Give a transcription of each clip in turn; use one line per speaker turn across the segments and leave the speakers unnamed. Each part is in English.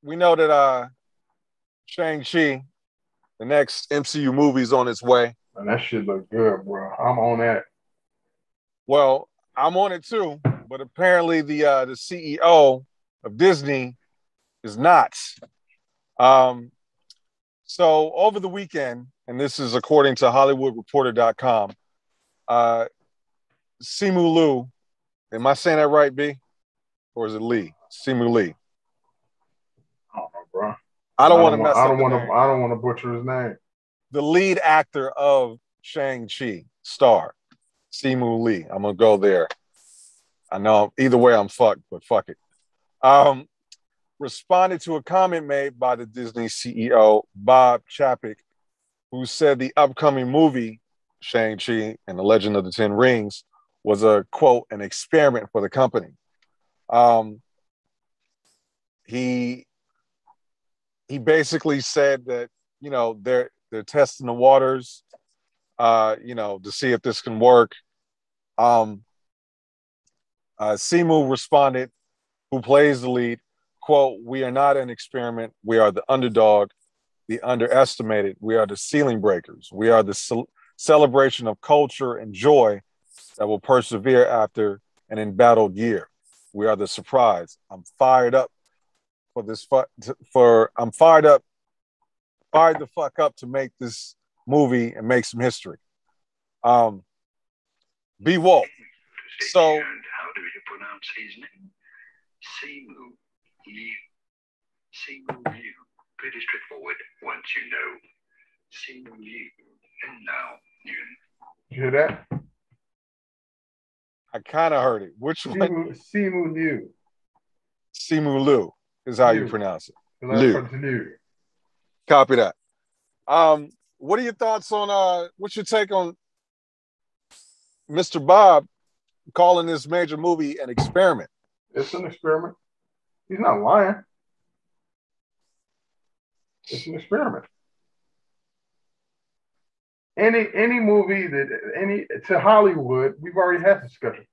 we know that Shang Chi, the next MCU movie's on its way.
And that shit look good, bro. I'm on that.
Well, I'm on it too, but apparently the CEO of Disney is not. So over the weekend, and this is according to HollywoodReporter.com, Simu Liu, am I saying that right, B? Or is it Lee? Simu Lee.
I don't know, bro.
I don't want to mess up the name.
I don't want to butcher his name.
The lead actor of Shang-Chi, star, Simu Lee. I'm going to go there. I know either way I'm fucked, but fuck it. Responded to a comment made by the Disney CEO, Bob Chapek, who said the upcoming movie, Shang-Chi and the Legend of the Ten Rings, was a, quote, an experiment for the company. He basically said that, you know, they're testing the waters, you know, to see if this can work. Simu responded, who plays the lead, quote, "We are not an experiment. We are the underdog, the underestimated. We are the ceiling breakers. We are the celebration of culture and joy that will persevere after an embattled year. We are the surprise. I'm fired up for this. I'm fired the fuck up to make this movie and make some history." Be woke. So,
how do you pronounce his name? Simu Liu. Simu Liu. Pretty straightforward once you know. Simu Liu. And now you.
You hear that?
I kind of heard it. Which one?
Simu Liu.
Simu Liu is how you pronounce it.
Liu.
Copy that. What are your thoughts on what's your take on Mr. Bob calling this major movie an experiment?
It's an experiment. He's not lying. It's an experiment. Any movie to Hollywood, we've already had this discussion.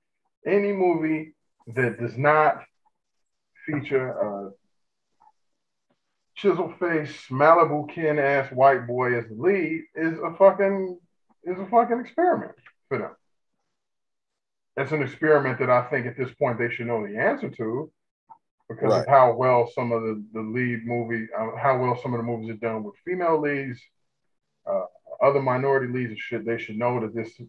Any movie that does not feature a chisel face, Malibu kin ass white boy as the lead is a fucking experiment for them. It's an experiment that I think at this point they should know the answer to, because of how well some of the lead movie, how well some of the movies are done with female leads, other minority leads and shit. They should know that this,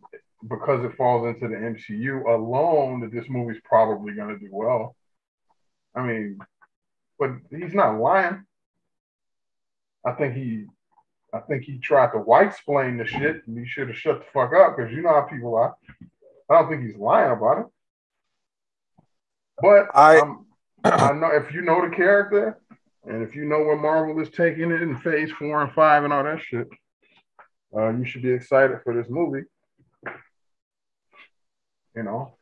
because it falls into the MCU alone, that this movie's probably going to do well. I mean, but he's not lying. I think he tried to white-splain the shit, and he should have shut the fuck up, because you know how people are. I don't think he's lying about it. But I know if you know the character, and if you know where Marvel is taking it in phase 4 and 5 and all that shit, you should be excited for this movie. You know?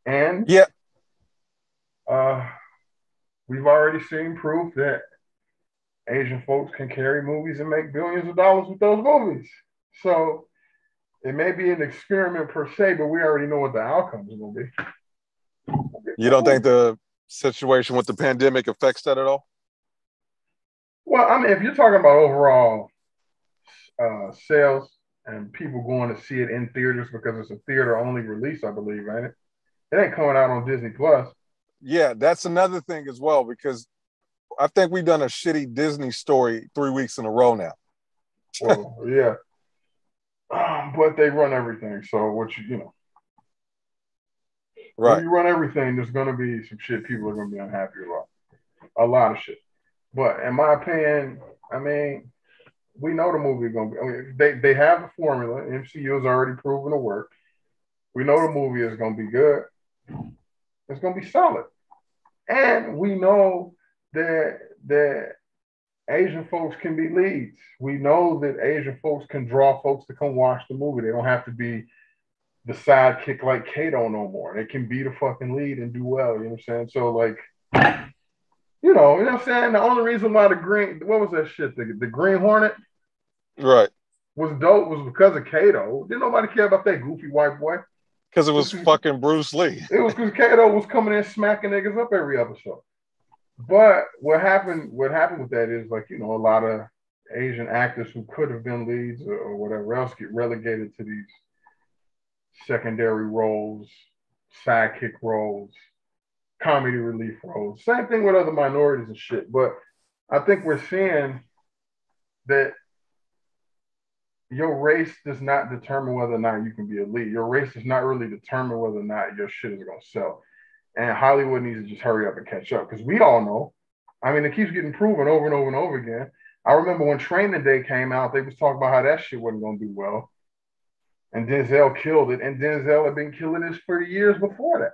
And we've already seen proof that Asian folks can carry movies and make billions of dollars with those movies. So it may be an experiment per se, but we already know what the outcome is going to be.
You don't think the situation with the pandemic affects that at all?
Well, I mean, if you're talking about overall sales and people going to see it in theaters, because it's a theater-only release, I believe, ain't it? It ain't coming out on Disney Plus.
Yeah, that's another thing as well, because I think we've done a shitty Disney story 3 weeks in a row now.
Well, yeah. But they run everything, so you know.
Right.
When you run everything, there's going to be some shit people are going to be unhappy about. A lot of shit. But in my opinion, I mean, we know the movie is going to be. I mean, they have the formula. MCU has already proven to work. We know the movie is going to be good. It's going to be solid. And we know that Asian folks can be leads. We know that Asian folks can draw folks to come watch the movie. They don't have to be the sidekick like Kato no more. They can be the fucking lead and do well. You know what I'm saying? So, like, you know what I'm saying? The only reason why what was that shit? The Green Hornet?
Right.
Was dope was because of Kato. Didn't nobody care about that goofy white boy?
Because it was fucking Bruce Lee.
It was because Kato was coming in smacking niggas up every episode. But what happened with that is like, you know, a lot of Asian actors who could have been leads or whatever else get relegated to these secondary roles, sidekick roles, comedy relief roles. Same thing with other minorities and shit. But I think we're seeing that your race does not determine whether or not you can be a lead. Your race does not really determine whether or not your shit is going to sell. And Hollywood needs to just hurry up and catch up because we all know. I mean, it keeps getting proven over and over and over again. I remember when Training Day came out, they was talking about how that shit wasn't going to do well. And Denzel killed it. And Denzel had been killing this for years before that,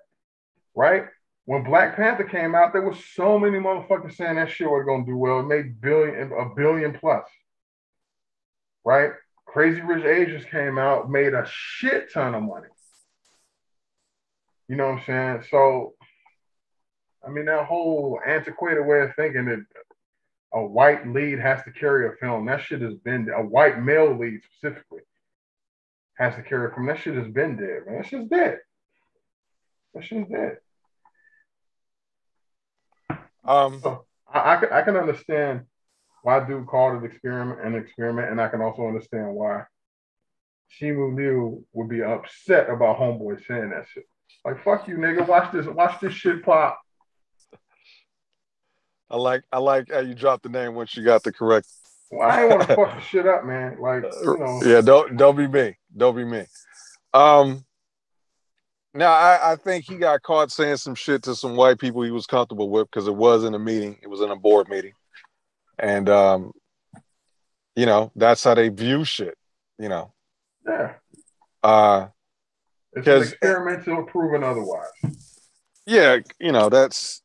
right? When Black Panther came out, there was so many motherfuckers saying that shit was going to do well. It made a billion plus, right? Crazy Rich Asians came out, made a shit ton of money. You know what I'm saying? So, I mean, that whole antiquated way of thinking that a white lead has to carry a film, that shit has been, a white male lead specifically has to carry a film. That shit has been dead, man. That shit's dead. That shit's dead. So I can understand why dude called it an experiment, and I can also understand why Simu Liu would be upset about Homeboy saying that shit. Like, fuck you, nigga. Watch this shit pop.
I like how you dropped the name once you got the correct.
Well, I ain't want to fuck the shit up, man. Like, you know.
Yeah, don't be me. Don't be me. Now I think he got caught saying some shit to some white people he was comfortable with because it was in a meeting. It was in a board meeting, and you know that's how they view shit. You know.
Yeah. It's an experiment to proven otherwise.
Yeah, you know that's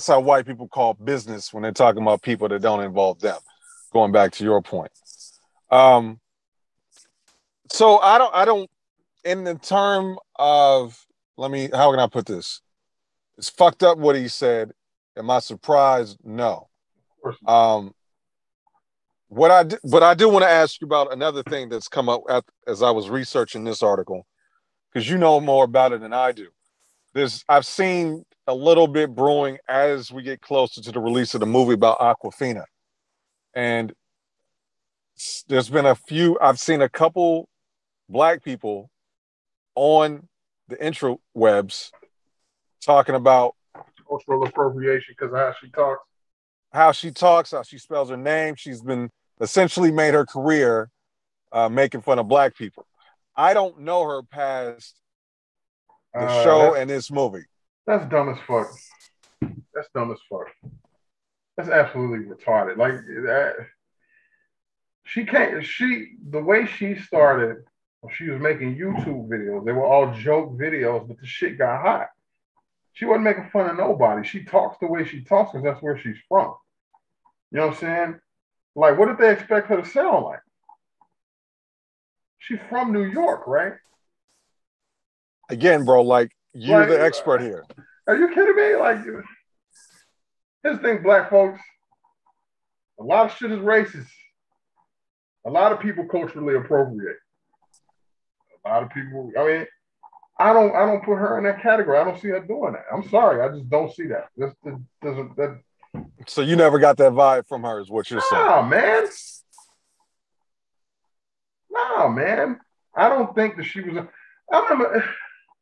how white people call business when they're talking about people that don't involve them. Going back to your point. So I don't in the term of how can I put this? It's fucked up what he said. Am I surprised? No. But I do want to ask you about another thing that's come up as I was researching this article, because you know more about it than I do. I've seen a little bit brewing as we get closer to the release of the movie about Awkwafina. And there's been I've seen a couple black people on the intrawebs talking about
cultural appropriation because of how she
talks, how she spells her name. She's been essentially made her career making fun of black people. I don't know her past the show and this movie.
That's dumb as fuck. That's dumb as fuck. That's absolutely retarded. Like that. The way she started, she was making YouTube videos. They were all joke videos, but the shit got hot. She wasn't making fun of nobody. She talks the way she talks because that's where she's from. You know what I'm saying? Like, what did they expect her to sound like? She's from New York, right?
Again, bro, like, you're the expert here.
Are you kidding me? Like, here's the thing, black folks. A lot of shit is racist. A lot of people culturally appropriate. A lot of people, I mean, I don't put her in that category. I don't see her doing that. I'm sorry. I just don't see that.
So you never got that vibe from her, is what you're saying?
Nah, man. I don't think that she was I remember,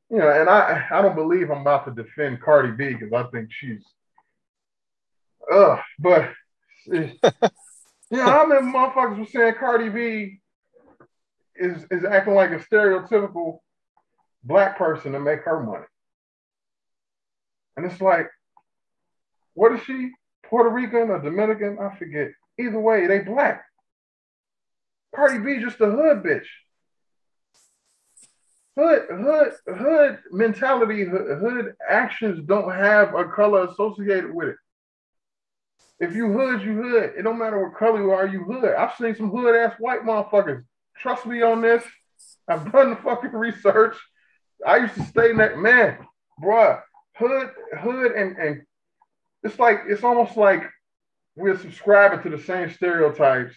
you know, and I don't believe I'm about to defend Cardi B because I think she's but yeah, I remember motherfuckers were saying Cardi B is acting like a stereotypical black person to make her money. And it's like, what is she? Puerto Rican or Dominican? I forget. Either way, they black. Cardi B just a hood bitch. Hood mentality, hood actions don't have a color associated with it. If you hood, you hood. It don't matter what color you are, you hood. I've seen some hood ass white motherfuckers. Trust me on this. I've done the fucking research. I used to stay in that, man, bruh, hood and it's almost like we're subscribing to the same stereotypes.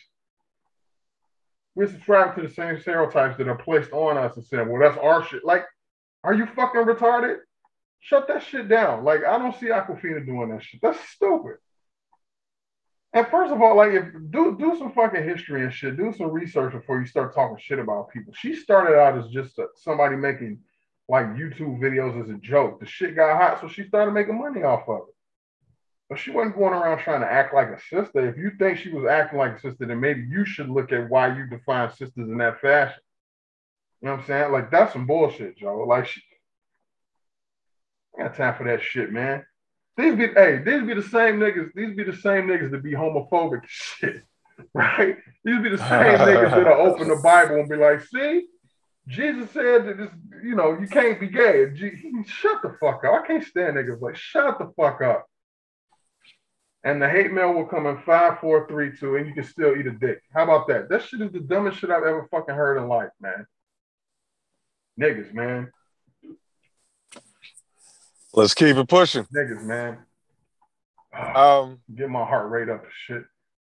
We're subscribing to the same stereotypes that are placed on us and saying, well, that's our shit. Like, are you fucking retarded? Shut that shit down. Like, I don't see Awkwafina doing that shit. That's stupid. And first of all, like, if do some fucking history and shit. Do some research before you start talking shit about people. She started out as just somebody making like YouTube videos as a joke. The shit got hot, so she started making money off of it. But she wasn't going around trying to act like a sister. If you think she was acting like a sister, then maybe you should look at why you define sisters in that fashion. You know what I'm saying? Like, that's some bullshit, Joe. Like, I got time for that shit, man. These be the same niggas. These be the same niggas that be homophobic shit, right? These be the same niggas that'll open the Bible and be like, see, Jesus said that this, you can't be gay. Shut the fuck up. I can't stand niggas like, shut the fuck up. And the hate mail will come in 5, 4, 3, 2, and you can still eat a dick. How about that? That shit is the dumbest shit I've ever fucking heard in life, man. Niggas, man.
Let's keep it pushing.
Niggas, man.
Um,
Get my heart rate up and shit.